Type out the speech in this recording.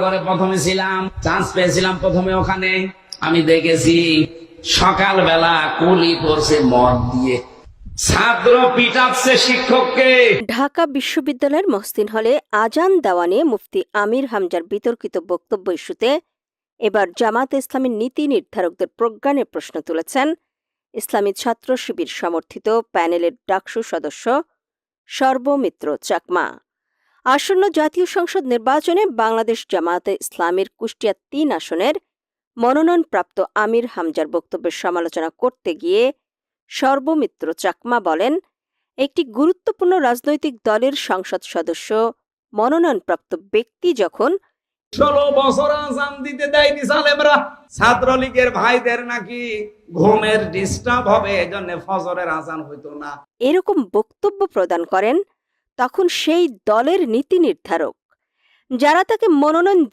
ঘরে প্রথমে ছিলাম, চান্স পেয়েছিলাম প্রথমে ওখানে। আমি দেখেছি সকালবেলা কুলি করছে মদ দিয়ে, ছাত্র পিটাচ্ছে শিক্ষককে। ঢাকা বিশ্ববিদ্যালয়ের মহসিন হলে আজান দেওয়া নিয়ে মুফতি আমির হামজার বিতর্কিত বক্তব্য ইস্যুতে এবার জামায়াতে ইসলামীর নীতি নির্ধারকদের প্রজ্ঞানের প্রশ্ন তুলেছেন ইসলামী ছাত্র শিবির সমর্থিত প্যানেলের ডাকসু সদস্য সর্বমিত্র চাকমা। আসন্ন জাতীয় সংসদ নির্বাচনে বাংলাদেশ জামায়াতে ইসলামীর কুষ্টিয়া ৩ আসনের মনোনয়নপ্রাপ্ত আমির হামজার বক্তব্যের সমালোচনা করতে গিয়ে সর্বমিত্র চাকমা বলেন, একটি গুরুত্বপূর্ণ রাজনৈতিক দলের সংসদ সদস্য মনোনয়নপ্রাপ্ত ব্যক্তি যখন 16 বছর আজান দিতে দেয়নি সালেমরা। ছাত্রলীগের ভাইদের নাকি ঘুমের ডিস্টার্ব হবে, এজন্য ফজরের আজান হইতো না, এরকম বক্তব্য প্রদান করেন, তখন সেই দলের নীতি নির্ধারক যারা তাকে মনোনয়ন দিয়ে